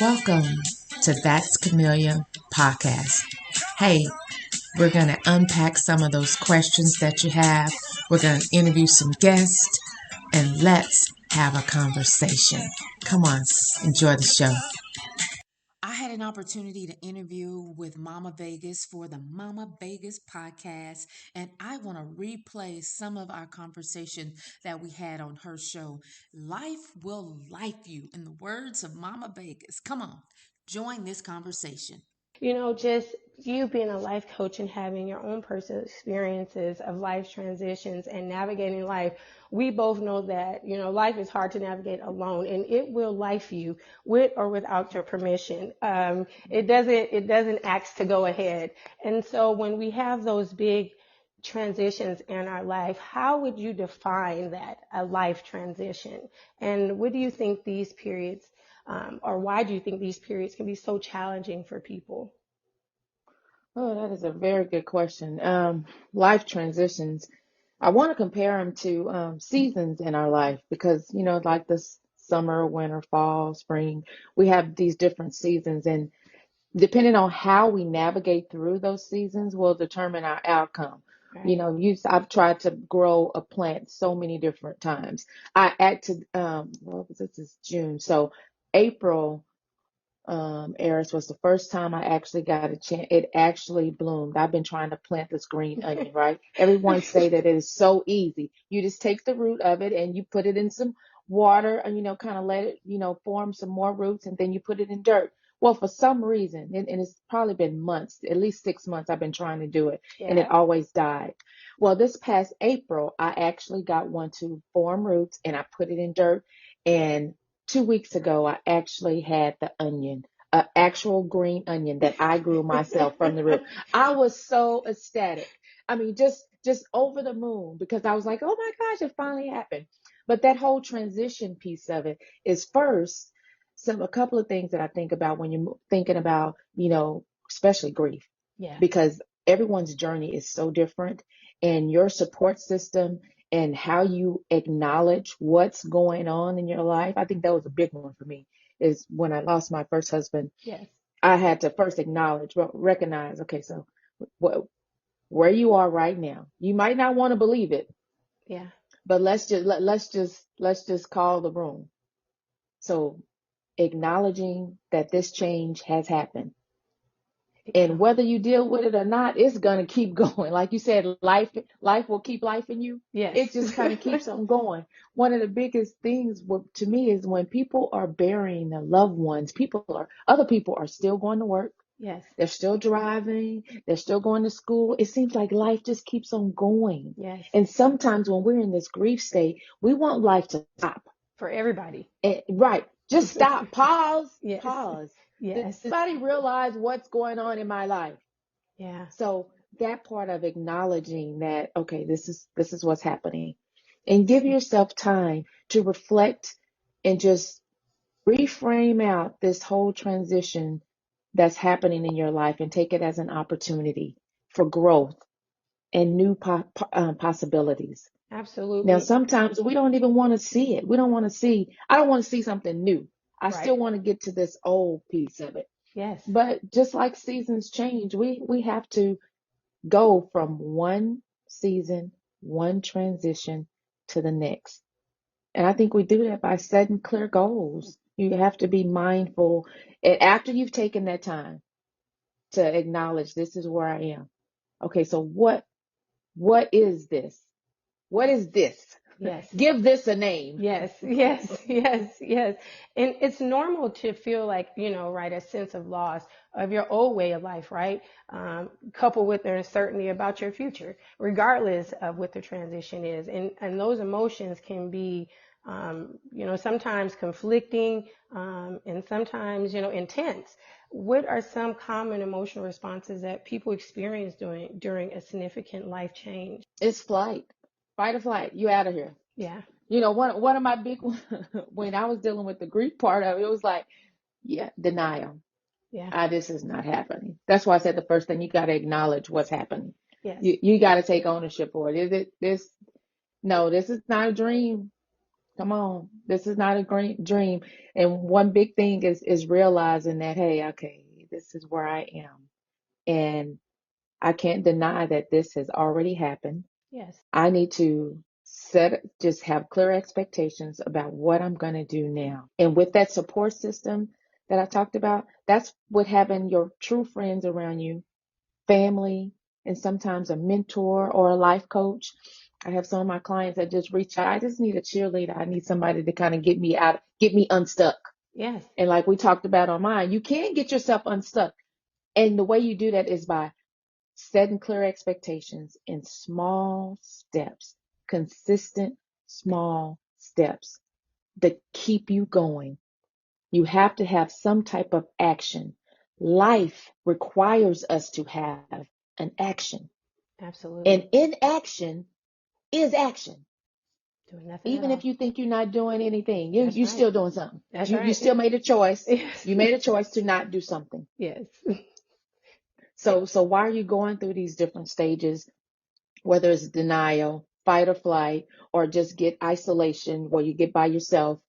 Welcome to That's Camellia podcast. Hey, we're going to unpack some of those questions that you have. We're going to interview some guests and let's have a conversation. Come on, enjoy the show. I had an opportunity to interview with MamaVegaz for the MamaVegaz podcast, and I want to replay some of our conversation that we had on her show. Life will life you, in the words of MamaVegaz. Come on, join this conversation. Just you being a life coach and having your own personal experiences of life transitions and navigating life, we both know that, life is hard to navigate alone and it will life you with or without your permission. It doesn't ask to go ahead. And so when we have those big transitions in our life, how would you define that, a life transition? And what do you think these periods or why do you think these periods can be so challenging for people? Oh, that is a very good question. Life transitions. I want to compare them to seasons in our life because, like this summer, winter, fall, spring, we have these different seasons. And depending on how we navigate through those seasons will determine our outcome. Right. I've tried to grow a plant so many different times. I acted, what was this? Is June. So April. Eris was the first time I actually got a chance. It actually bloomed. I've been trying to plant this green onion, right? Everyone say that it is so easy. You just take the root of it and you put it in some water and, kind of let it, form some more roots and then you put it in dirt. Well, for some reason, and it's probably been months, at least 6 months, I've been trying to do it and it Yeah. always died. Well, this past April, I actually got one to form roots and I put it in dirt. And 2 weeks ago, I actually had the onion, an actual green onion that I grew myself from the root. I was so ecstatic. I mean, just over the moon because I was like, oh my gosh, it finally happened. But that whole transition piece of it is first, a couple of things that I think about when you're thinking about, especially grief, Yeah. because everyone's journey is so different and your support system and how you acknowledge what's going on in your life. I think that was a big one for me is when I lost my first husband. Yes. I had to first acknowledge, recognize, okay, so what, where you are right now, you might not want to believe it, Yeah. but let's just call the room. So acknowledging that this change has happened. And Acknowledge. whether you deal with it or not, it's gonna keep going. Like you said, life will keep life in you. Yes. It just kind of keeps on going. One of the biggest things to me is when people are burying their loved ones, other people are still going to work. Yes. They're still driving. They're still going to school. It seems like life just keeps on going. Yes. And sometimes when we're in this grief state, we want life to stop. For everybody. Right. Just stop. Pause. Yes. Pause. Does Yes. anybody realize what's going on in my life? Yeah. So that part of acknowledging that, okay, this is what's happening, and give yourself time to reflect and just reframe out this whole transition that's happening in your life and take it as an opportunity for growth and new possibilities. Now, Absolutely. sometimes we don't even want to see it. I don't want to see something new. I Right. still want to get to this old piece of it. Yes. But just like seasons change, we have to go from one season, one transition to the next. And I think we do that by setting clear goals. You have to be mindful. And after you've taken that time to acknowledge this is where I am. Okay, so what is this? What is this? Yes. Give this a name. Yes, yes, yes, yes. And it's normal to feel like, right, a sense of loss of your old way of life, right? Coupled with the uncertainty about your future, regardless of what the transition is. And those emotions can be, sometimes conflicting, and sometimes, intense. What are some common emotional responses that people experience during a significant life change? It's flight. Fight or flight. You out of here. Yeah, One of my big when I was dealing with the grief part of it, it was like, yeah, denial. yeah, This is not happening. That's why I said the first thing, you got to acknowledge what's happening. yes, You got to take ownership for it. Is it this? No, this is not a dream. Come on. This is not a great dream. And one big thing is realizing that, hey, okay, this is where I am. And I can't deny that this has already happened. Yes. I need to just have clear expectations about what I'm going to do now. And with that support system that I talked about, that's what having your true friends around you, family, and sometimes a mentor or a life coach. I have some of my clients that just reach out. I just need a cheerleader. I need somebody to kind of get me out, get me unstuck. Yes. And like we talked about on mine, you can get yourself unstuck. And the way you do that is by setting clear expectations in small steps, consistent small steps that keep you going. You have to have some type of action. Life requires us to have an action. And Absolutely. inaction is action. Doing nothing at Even if all. you think you're not doing anything, you That's you right. still doing something. That's You right. still made a choice. Yes. You made a choice to not do something. Yes. So why are you going through these different stages, whether it's denial, fight or flight, or just get isolation where you get by yourself?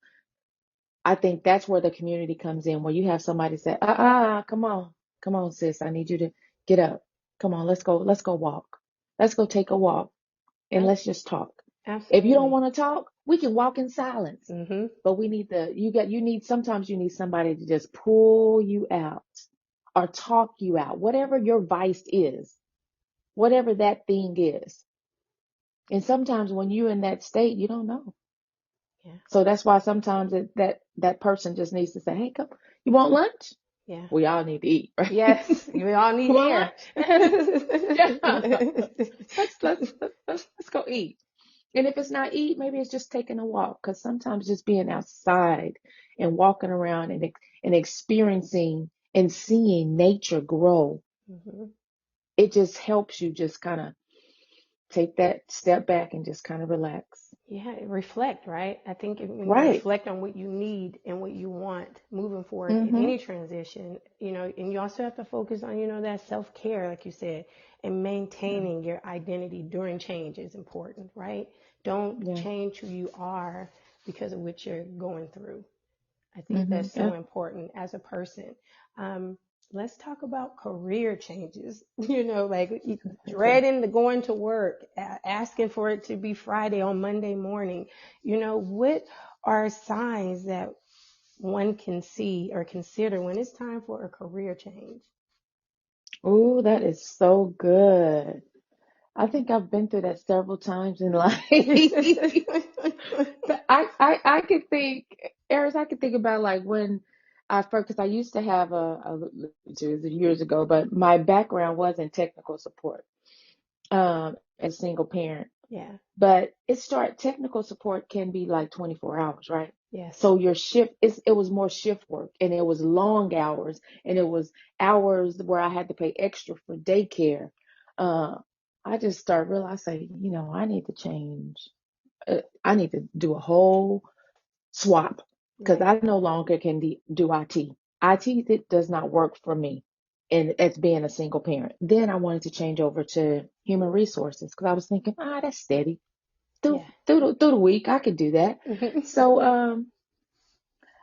I think that's where the community comes in, where you have somebody say, come on, sis, I need you to get up. Come on, let's go walk. Let's go take a walk and Ab- let's just talk. If you don't Absolutely. want to talk, we can walk in silence. Mm-hmm. But sometimes you need somebody to just pull you out or talk you out, whatever your vice is, whatever that thing is. And sometimes when you're in that state, you don't know. Yeah. So that's why sometimes that person just needs to say, "Hey, come, you want lunch? Yeah. We all need to eat, right? Yes. We all need You want air. lunch? Yeah. Let's go eat. And if it's not eat, maybe it's just taking a walk. Because sometimes just being outside and walking around and experiencing and seeing nature grow, Hmm. it just helps you just kind of take that step back and just kind of relax. Yeah, reflect, right? I think when you Right. reflect on what you need and what you want moving forward in Mm-hmm. any transition, and you also have to focus on, that self-care, like you said, and Yeah. maintaining your identity during change is important, right? Don't Yeah. change who you are because of what you're going through. I think Mm-hmm. that's Yeah. so important as a person. Um, let's talk about career changes. Like Okay. dreading the going to work, asking for it to be Friday on Monday morning. What are signs that one can see or consider when it's time for a career change? Oh, that is so good. I think I've been through that several times in life. But I could think, Eris, I could think about like when I first, because I used to have it was years ago, but my background was in technical support, as a single parent. Yeah. But technical support can be like 24 hours, right? Yes. So your it was more shift work and it was long hours and it was hours where I had to pay extra for daycare. Uh, I just started realizing, I need to change. I need to do a whole swap because Right. I no longer can do IT. IT it does not work for me and as being a single parent. Then I wanted to change over to human resources because I was thinking, that's steady Yeah. through the week. I could do that. So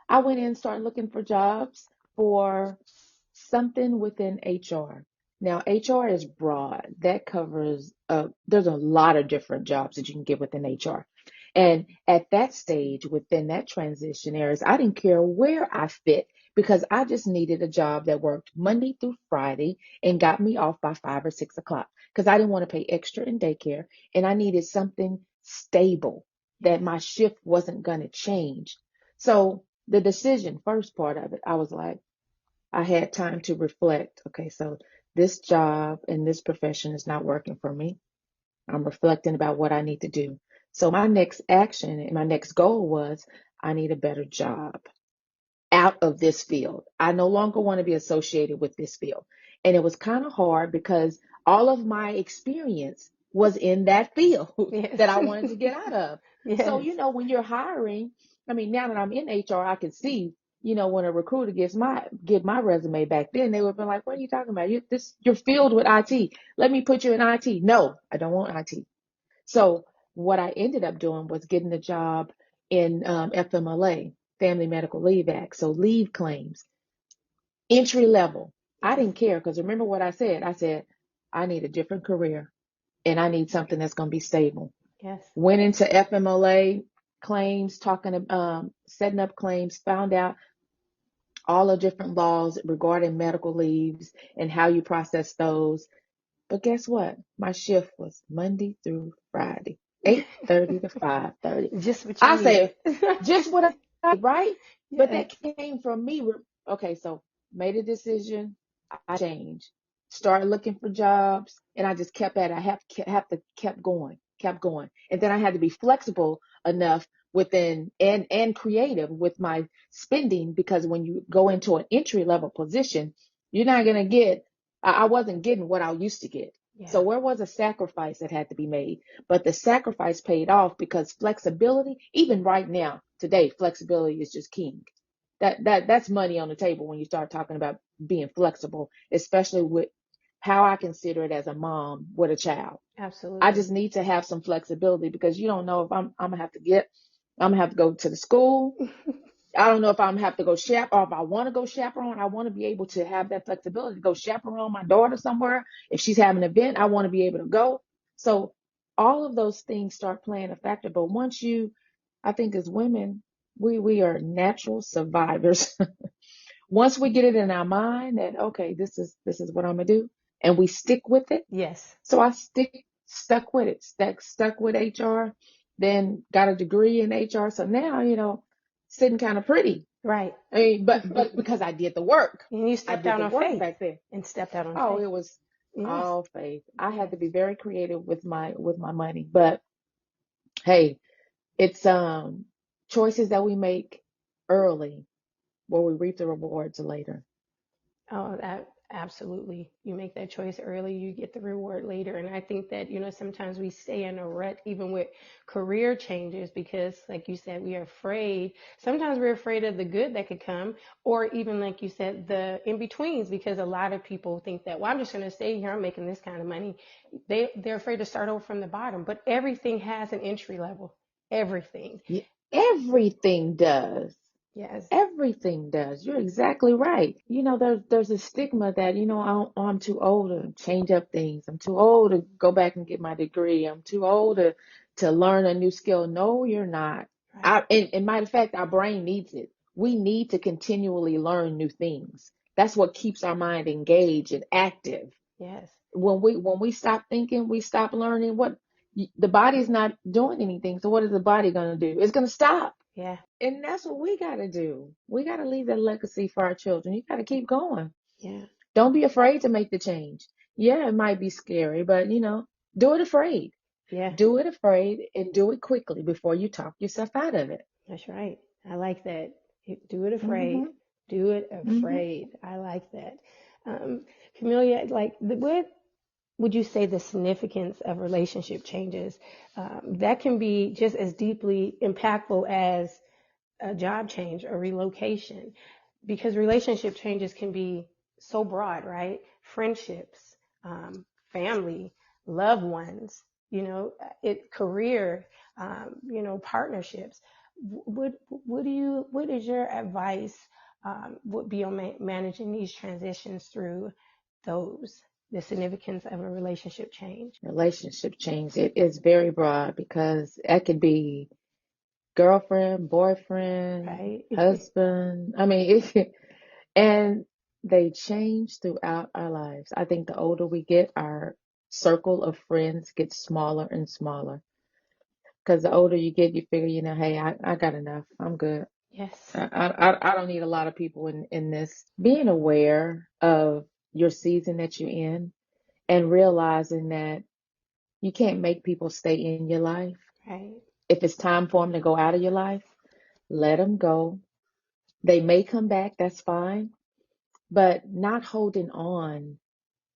I went in and started looking for jobs for something within HR. Now, HR is broad. That covers, there's a lot of different jobs that you can get within HR. And at that stage, within that transition areas, I didn't care where I fit because I just needed a job that worked Monday through Friday and got me off by 5 or 6 o'clock because I didn't want to pay extra in daycare and I needed something stable that Yeah. my shift wasn't going to change. So the decision, first part of it, I was like, I had time to reflect. Okay, so this job and this profession is not working for me. I'm reflecting about what I need to do. So my next action and my next goal was I need a better job out of this field. I no longer want to be associated with this field. And it was kind of hard because all of my experience was in that field Yes. that I wanted to get out of. So, Yes. when you're hiring, I mean, now that I'm in HR, I can see, when a recruiter get my resume back then, they would be like, what are you talking about? You're filled with IT. Let me put you in IT. No, I don't want IT. So what I ended up doing was getting a job in FMLA, Family Medical Leave Act. So leave claims, entry level. I Yes. didn't care because remember what I said? I said, I need a different career and I need something that's going to be stable. Yes. Went into FMLA claims, setting up claims, found out all the different laws regarding medical leaves and how you process those. But guess what? My shift was Monday through Friday, 8:30 to 5:30. Just what you I needed. say, just what I right? But Yes. that came from me. Okay, so made a decision. I changed. Started looking for jobs, and I just kept at it. I have to kept going, kept going, and then I had to be flexible enough within and creative with my spending because when you go into an entry level position, you're not gonna get. I wasn't getting what I used to get. Yeah. So where was a sacrifice that had to be made? But the sacrifice paid off because flexibility, even right now, today, flexibility is just king. That's money on the table when you start talking about being flexible, especially with how I consider it as a mom with a child. I Absolutely. just need to have some flexibility because you don't know if I'm gonna have to I'm gonna have to go to the school. I don't know if I'm gonna have to go or if I want to go chaperone. I want to be able to have that flexibility to go chaperone my daughter somewhere. If she's having an event, I want to be able to go. So all of those things start playing a factor. But I think as women, we are natural survivors. Once we get it in our mind that okay, this is what I'm gonna do, and we stick with it. Yes. So I stuck with it, stuck with HR, then got a degree in HR. So now, sitting kind of pretty. Right. I mean, but because I did the work. And you I stepped did out the on work faith back then. and stepped out on Oh, faith. it was Yes. all faith. I had Yes. to be very creative with my money. But hey, it's choices that we make early where we reap the rewards later. Oh, that absolutely. You make that choice early, you get the reward later. And I think that, sometimes we stay in a rut even with career changes because, like you said, we are afraid. Sometimes we're afraid of the good that could come, or even, like you said, the in betweens, because a lot of people think that, well, I'm just going to stay here. I'm making this kind of money. They're afraid to start over from the bottom, but everything has an entry level. Everything. Yeah, everything does. Yes. Everything does. You're exactly right. There's a stigma that, I'm too old to change up things. I'm too old to go back and get my degree. I'm too old to learn a new skill. No, you're not. Right. In matter of fact, our brain needs it. We need to continually learn new things. That's what keeps our mind engaged and active. Yes. When we stop thinking, we stop learning. The body's not doing anything. So what is the body going to do? It's going to stop. Yeah. And that's what we got to do. We got to leave that legacy for our children. You got to keep going. Yeah. Don't be afraid to make the change. Yeah, it might be scary, but do it afraid. Yeah. Do it afraid and do it quickly before you talk yourself out of it. That's right. I like that. Do it afraid. Mhm. Do it Mhm. afraid. I like that. Um, Camelia, like, what would you say the significance of relationship changes? That can be just as deeply impactful as a job change or relocation, because relationship changes can be so broad, right? Friendships, family, loved ones, career, partnerships. What is your advice, would be on managing these transitions through those, the significance of a relationship change, Relationship change. It is very broad because it could be girlfriend, boyfriend, right? husband. I mean, and they change throughout our lives. I think the older we get, our circle of friends gets smaller and smaller. Because the older you get, you figure, hey, I got enough. I'm good. Yes. I don't need a lot of people in this. Being aware of your season that you're in and realizing that you can't make people stay in your life. Right. If it's time for them to go out of your life, let them go. They may come back, that's fine, but not holding on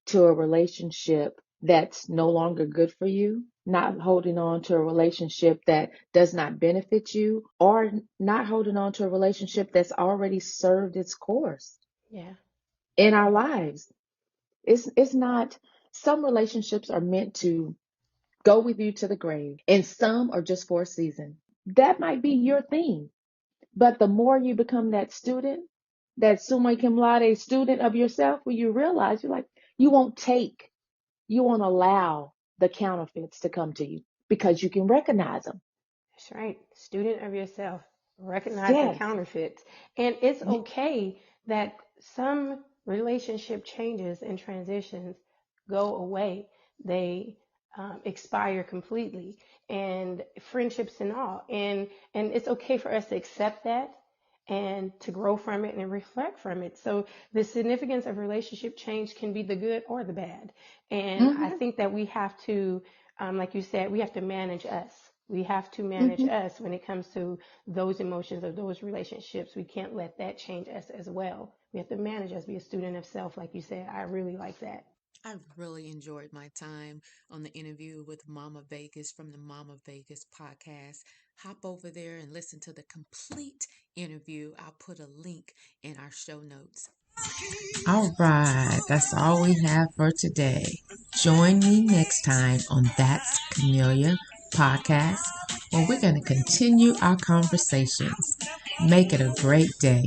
to a relationship that's no longer good for you, not holding on to a relationship that does not benefit you, or not holding on to a relationship that's already served its course Yeah. in our lives. It's not, some relationships are meant to go with you to the grave, and some are just for a season. that might be your thing. But the more you become that student, that summa cum laude student of yourself, when you realize you're like, you won't take, you won't allow the counterfeits to come to you because you can recognize them. That's right. Student of yourself. Recognize the Yes. counterfeits. And it's okay that some relationship changes and transitions go away. They expire completely, and friendships and all. And it's okay for us to accept that and to grow from it and reflect from it. So the significance of relationship change can be the good or the bad. And I Hmm. think that we have to, like you said, we have to manage us. We have to manage Hmm. us when it comes to those emotions or those relationships. We can't let that change us as well. We have to manage us, be a student of self, like you said. I really like that. I've really enjoyed my time on the interview with Mama Vegas from the Mama Vegas podcast. Hop over there and listen to the complete interview. I'll put a link in our show notes. All right, that's all we have for today. Join me next time on That's Camellia podcast, where we're going to continue our conversations. Make it a great day.